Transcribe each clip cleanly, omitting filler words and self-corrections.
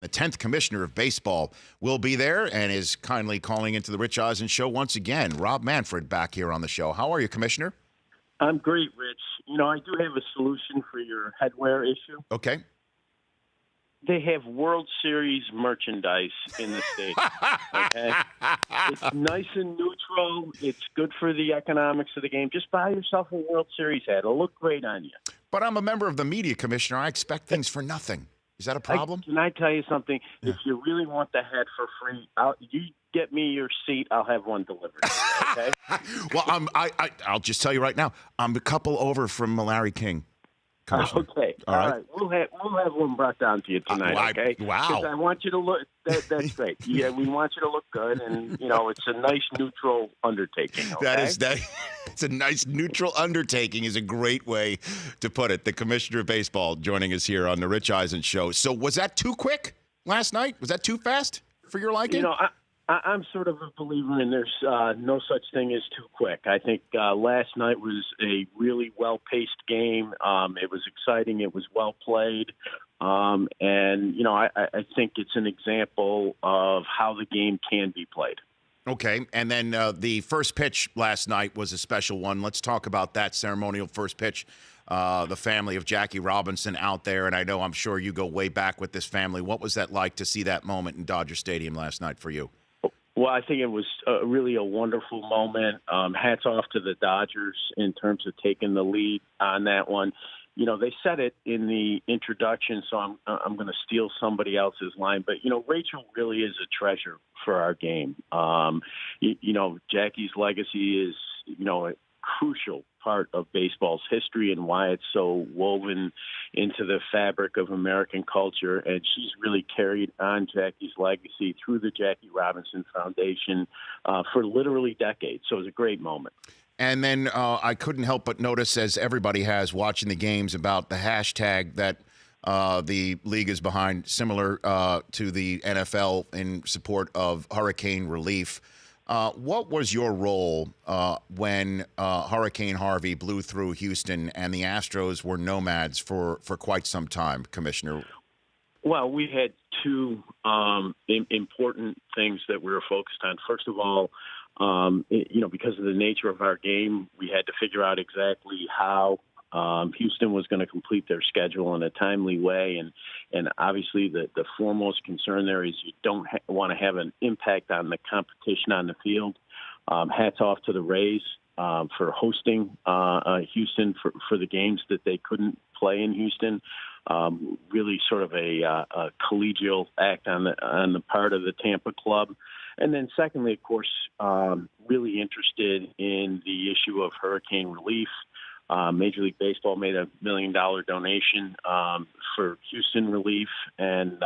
The 10th commissioner of baseball will be there and is kindly calling into the Rich Eisen show once again. Rob Manfred back here on the show. How are you, Commissioner? I'm great, Rich. I do have a solution for your headwear issue. Okay. They have World Series merchandise in the state. Okay? It's nice and neutral. It's good for the economics of the game. Just buy yourself a World Series hat. It'll look great on you. But I'm a member of the media, Commissioner. I expect things for nothing. Is that a problem? Can I tell you something? Yeah. If you really want the hat for free, you get me your seat. I'll have one delivered. Okay. Well, I'll just tell you right now. I'm a couple over from Larry King. Okay. All right. We'll have one brought down to you tonight. Okay. Wow. Because I want you to look. That's great. Yeah, we want you to look good, and it's a nice neutral undertaking. Okay? It's a nice neutral undertaking is a great way to put it. The Commissioner of Baseball joining us here on the Rich Eisen show. So was that too quick last night? Was that too fast for your liking? I'm sort of a believer in there's no such thing as too quick. I think last night was a really well-paced game. It was exciting. It was well played. I think it's an example of how the game can be played. Okay, and then the first pitch last night was a special one. Let's talk about that ceremonial first pitch. The family of Jackie Robinson out there, and I'm sure you go way back with this family. What was that like to see that moment in Dodger Stadium last night for you? Well, I think it was really a wonderful moment. Hats off to the Dodgers in terms of taking the lead on that one. They said it in the introduction, so I'm going to steal somebody else's line. But, Rachel really is a treasure for our game. Jackie's legacy is, a crucial part of baseball's history and why it's so woven into the fabric of American culture. And she's really carried on Jackie's legacy through the Jackie Robinson Foundation for literally decades. So it was a great moment. And then I couldn't help but notice, as everybody has watching the games, about the hashtag that the league is behind, similar to the NFL in support of hurricane relief. What was your role when Hurricane Harvey blew through Houston and the Astros were nomads for quite some time, Commissioner? Well, we had two important things that we were focused on. First of all, because of the nature of our game, we had to figure out exactly how Houston was going to complete their schedule in a timely way. And obviously the foremost concern there is you don't want to have an impact on the competition on the field. Hats off to the Rays for hosting Houston for the games that they couldn't play in Houston. Really sort of a collegial act on the part of the Tampa club. And then secondly, of course, really interested in the issue of hurricane relief. Major League Baseball made $1 million donation for Houston relief, and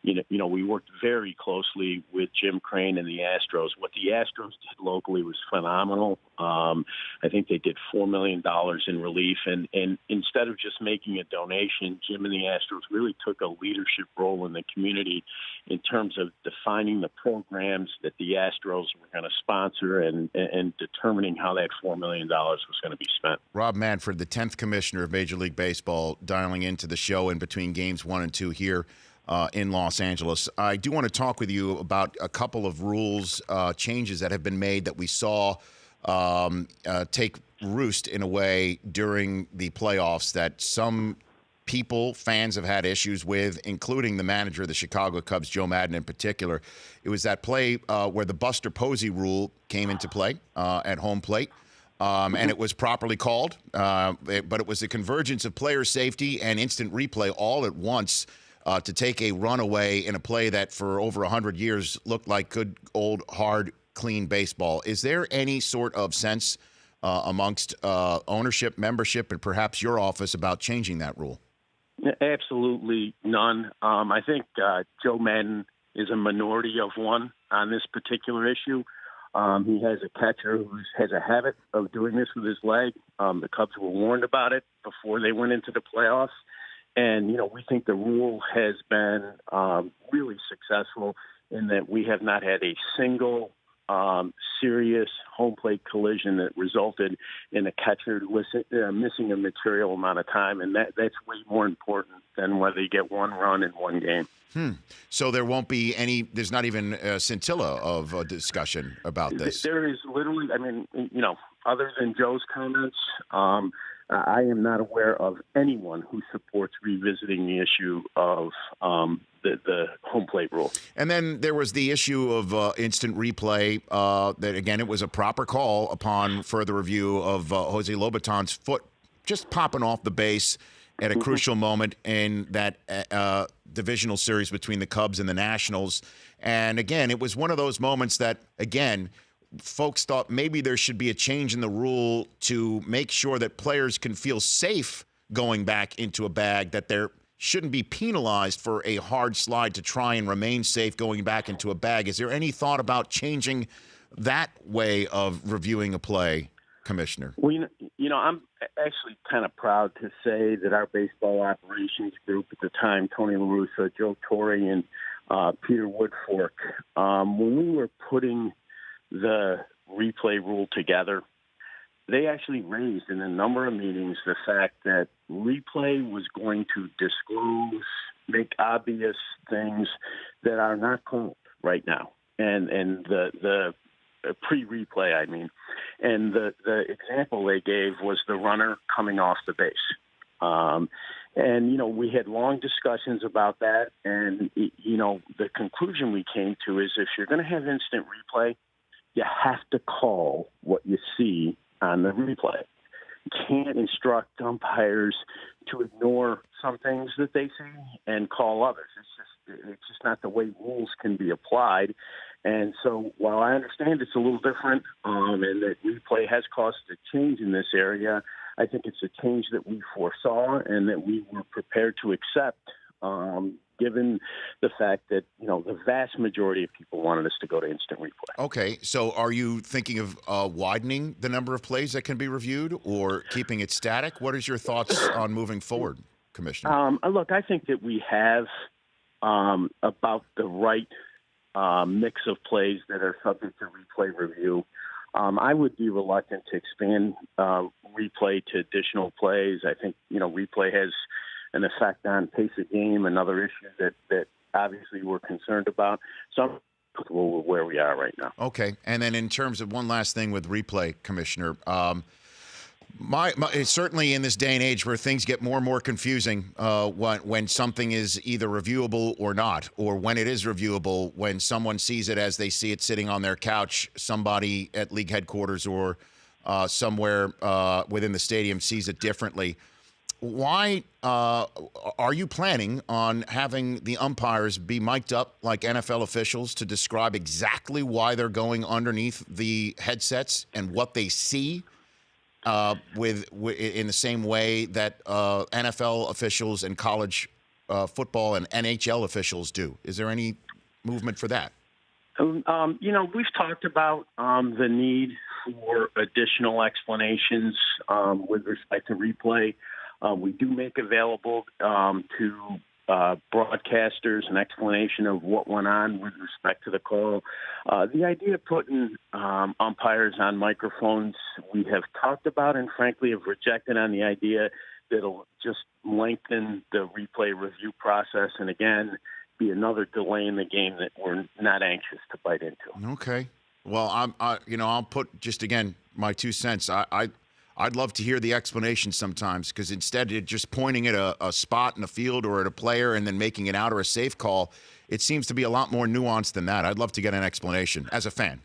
we worked very closely with Jim Crane and the Astros. What the Astros did locally was phenomenal. I think they did $4 million in relief, and instead of just making a donation, Jim and the Astros really took a leadership role in the community in terms of defining the programs that the Astros were going to sponsor and determining how that $4 million was going to be spent. Rob Manfred, the 10th commissioner of Major League Baseball, dialing into the show in between games 1 and 2 here in Los Angeles. I do want to talk with you about a couple of rules changes that have been made that we saw take roost in a way during the playoffs that some people, fans, have had issues with, including the manager of the Chicago Cubs, Joe Maddon in particular. It was that play where the Buster Posey rule came into play at home plate. And it was properly called, but it was a convergence of player safety and instant replay all at once to take a run away in a play that for over 100 years looked like good, old, hard, clean baseball. Is there any sort of sense amongst ownership, membership, and perhaps your office about changing that rule? Absolutely none. I think Joe Maddon is a minority of one on this particular issue. He has a catcher who has a habit of doing this with his leg. The Cubs were warned about it before they went into the playoffs. And, we think the rule has been really successful in that we have not had a single serious home plate collision that resulted in a catcher missing a material amount of time, and that's way more important than whether you get one run in one game. So there won't be any. There's not even a scintilla of a discussion about this. There is literally. I mean, other than Joe's comments, I am not aware of anyone who supports revisiting the issue of the home plate rule. And then there was the issue of instant replay. That again, it was a proper call upon further review of Jose Lobaton's foot just popping off the base at a crucial moment in that divisional series between the Cubs and the Nationals. And again, it was one of those moments that, again, folks thought maybe there should be a change in the rule to make sure that players can feel safe going back into a bag, that there shouldn't be penalized for a hard slide to try and remain safe going back into a bag. Is there any thought about changing that way of reviewing a play, Commissioner? Well, I'm actually kind of proud to say that our baseball operations group at the time, Tony La Russa, Joe Torre, and Peter Woodfork, when we were putting the replay rule together, they actually raised in a number of meetings the fact that replay was going to disclose, make obvious things that are not called right now. And the pre-replay, I mean. And the example they gave was the runner coming off the base. And, we had long discussions about that. And, the conclusion we came to is if you're going to have instant replay, you have to call what you see on the replay. You can't instruct umpires to ignore some things that they see and call others. It's just not the way rules can be applied. And so while I understand it's a little different and that replay has caused a change in this area, I think it's a change that we foresaw and that we were prepared to accept, given the fact that, the vast majority of people wanted us to go to instant replay. Okay, so are you thinking of widening the number of plays that can be reviewed or keeping it static? What is your thoughts on moving forward, Commissioner? Look, I think that we have about the right mix of plays that are subject to replay review. I would be reluctant to expand replay to additional plays. I think, replay has an effect on pace of game, another issue that obviously we're concerned about. So I'm comfortable with where we are right now. Okay. And then in terms of one last thing with replay, Commissioner, certainly in this day and age where things get more and more confusing when something is either reviewable or not, or when it is reviewable, when someone sees it as they see it sitting on their couch, somebody at league headquarters or somewhere within the stadium sees it differently. Why are you planning on having the umpires be mic'd up like NFL officials to describe exactly why they're going underneath the headsets and what they see? In the same way that NFL officials and college football and NHL officials do. Is there any movement for that? We've talked about the need for additional explanations with respect to replay. We do make available to broadcasters an explanation of what went on with respect to the call. The idea of putting umpires on microphones, we have talked about and frankly have rejected on the idea that it'll just lengthen the replay review process and again be another delay in the game that we're not anxious to bite into. Okay. Well, I'll put just again my 2 cents. I'd love to hear the explanation sometimes because instead of just pointing at a spot in the field or at a player and then making it out or a safe call, it seems to be a lot more nuanced than that. I'd love to get an explanation as a fan.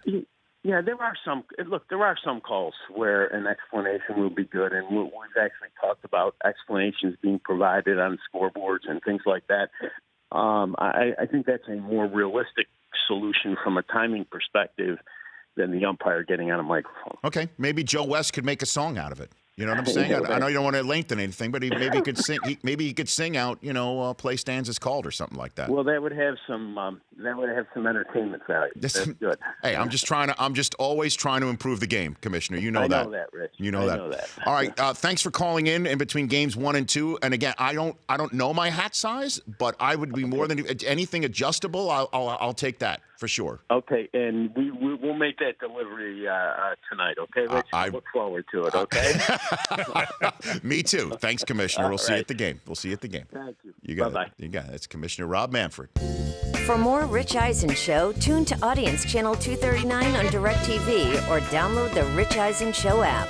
Yeah, there are some calls where an explanation will be good, and we've actually talked about explanations being provided on scoreboards and things like that. I think that's a more realistic solution from a timing perspective than the umpire getting on a microphone. Okay, maybe Joe West could make a song out of it. You know what I'm saying? I know you don't want to lengthen anything, but maybe he could sing. Maybe he could sing out, "Play Stands is Called" or something like that. Well, that would have some entertainment value. That's good. Hey, I'm just always trying to improve the game, Commissioner. You know that. I know that, Rich. You know that. All right. Thanks for calling in between games 1 and 2. And again, I don't know my hat size, but I would be more than anything adjustable. I'll take that. for sure. Okay, and we'll make that delivery tonight, okay, Rich? I look forward to it, okay? Me too. Thanks, Commissioner. We'll see you at the game. We'll see you at the game. Thank you. You got Bye-bye. it. You got it. That's Commissioner Rob Manfred. For more Rich Eisen Show, tune to Audience Channel 239 on DirecTV or download the Rich Eisen Show app.